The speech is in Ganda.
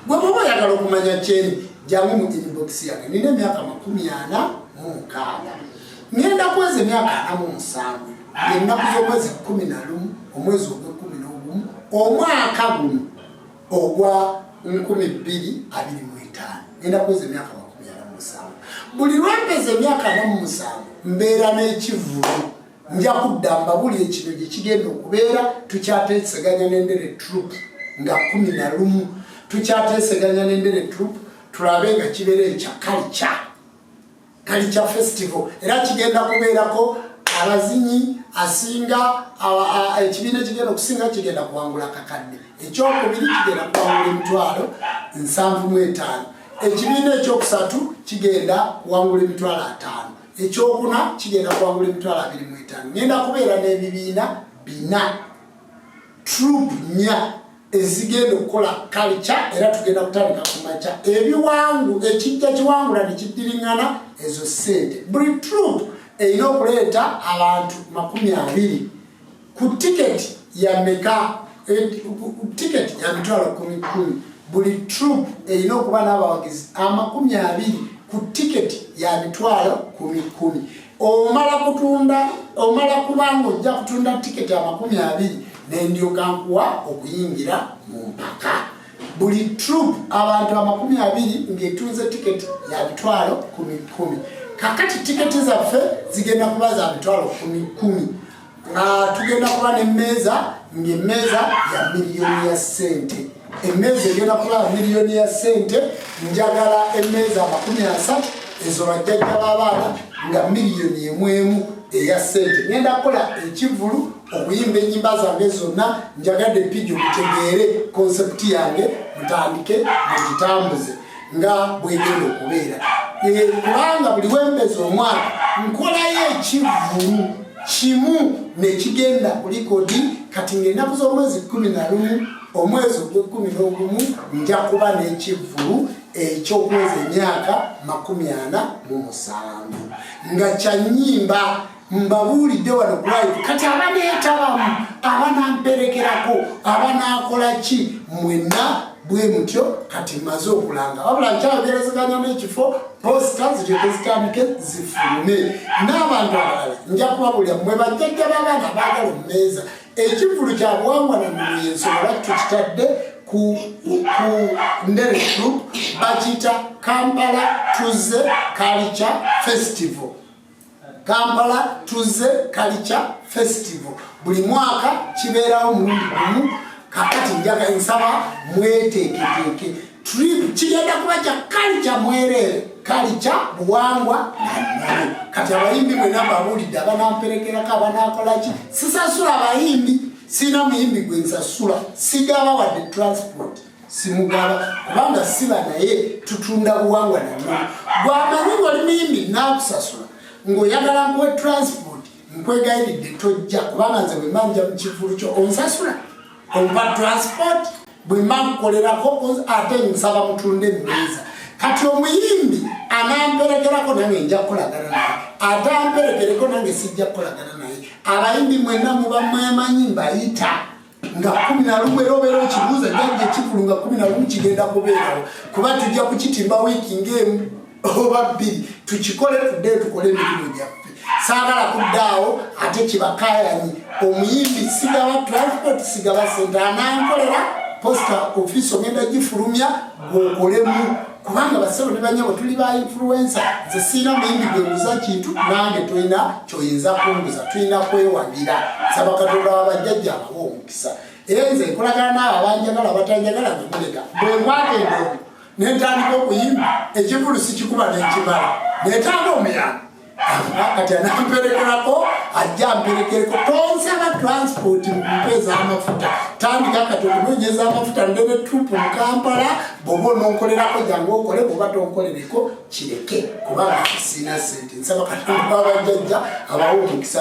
gwe bwoba oyagala okumanya kyeni jangu mu inbox yange. Nina emyaka 46 ngenda kwezi emyaka 47 ennaku z'omwezi 11 omwezi ogw'e11 omwaka guno ogwa 2025 ngenda kwezi emyaka 47. Buli lwempeza emyaka 47 mbeera n'ekivulu nja kudda buli ekiro gye kigenda okubeera tukyateeseganya n'endere troop nga 11 tukyateeseganya n'endere troop tulabe nga kibeera ekya culture festival era kigenda kubeerako abazinyi asinga ekibiina kigenda okusinga kigenda kuwangula kakadde ekyokubiri kigenda kuwangula 75,000 ekibiina ekyokusatu kigenda kuwangula 5,000 ekyokuna kigenda kuwangula 25,000 ngenda kubeera n'ebibiina 4 troop 4 ezigenda okukola culture era tugenda kutandika kumaca ebiwangu ekijja kiwangula nekiddiringana ezo sente. Buli troop erina okuleeta abantu 20 ku tiketi ya meka tiketi ya 10,000 buli troop erina okuba n'abawagizi 20 ku tiketi ya 10,000 omala kubanga ojja kutunda tiketi ya 20 n'endyoka nkuwa okuyingira mu mpaka. Buli troop abantu 20 ng'etunze tiketi ya 10,000 kakati tiketi zaffe zigenda kuba za 10,000 tugenda kuba n'emmeeza ng'emmeeza ya miliyoni ya sente. Emmeeza egenda kuba miliyoni ya sente njagala emmeeza 30 ezo bajjajja b'abaana nga miliyoni emu eya sente. Ngenda kukola ekivulu okuyimba ennyimba zange zonna njagadde pigi okutegeere konsepti yange mutandike mugitambuze nga bwegenda okubeera kubanga buli wempeza omwaka nkolayo ekivulu kimu nekigenda kulikodi kati ng'ennaku z'omwezi 11 omwezi ogw'e11 nja kuba n'ekivulu ekyokweza emyaka 47 nga kyannyimba mbabuulidde wano ku live kati abaneetabamu abanamperekerako abanaakola ki mwenna bwe mutyo kati maze okulanga wabula nkyagerezeganya n'ekifo posita zireke zitandike zifulume n'abantu abalala nja kubabulya mmwe bajjajja b'abaana baagala ommeeza ekivulu kya buwangwa nammwe ensonga tukitadde ku ndere group bakiyita Kampala Tuze Culture Festival. Kampala Tuze Culture Festival buli mwaka kibeerawo mulundi gumu kakati njaga nsaba mweteeketeeke trip kigenda kuba kya culture mwerere culture buwangwa kati abayimbi mwenna mbabuulidde abanamperekerako abanaakolaki sisasula abayimbi sina muyimbi gwe nsasula sigaba wadde transport simugaba kubanga siba naye tutunda buwangwa nammwe gwamanyi ng'oli muyimbi naakusasula ng'oyagala nkuwe transport nkwegayiridde tojja kubanga nze bwe manja mu kivulu kyo onsasula ompa transport bwe mbankukolerako ate nsaba mutunde emmeeza kati omuyimbi anamperekerako nange nja kukolagana naye ate amperekereko nange sijja kukolagana naye abayimbi mwenna muba mwemanyi mbayita nga 11 era obeera okibuuza jjajja ekivulu nga 11 kigenda kubeerawo kuba tujja kukitimba wiiki ng'emu oba 2 tukikole tudde tukole emirimu gyaffe saagala kuddaawo ate kibakaayanyi omuyimbi sigaba transport sigaba sente anankolera posta office ogenda gifulumya gwokolemu kubanga basebo ne banyabo tuli ba influencer nze siina muyimbi gwebuza kintu nange tulina kyoyinza kunguza tulina kwewagira saba katonda wabajjajja abawo omukisa era nze nkolagana n'abo abanjagala batanjagala bemuleka bwe mwagenda nentandika okuyimba ekivulu sikikuba nenkimala netaaga omuyamba kati anamperekerako ajja amperekereko tonsaba transport mukumpeeza amafuta tandika kati okunonyeza amafuta ndebe tupu mu Kampala bwoba ononkolerako jangu okole bwoba tonkolereko kireke kubanga sina sente nsaba katonda wabajjajja abawo omukisa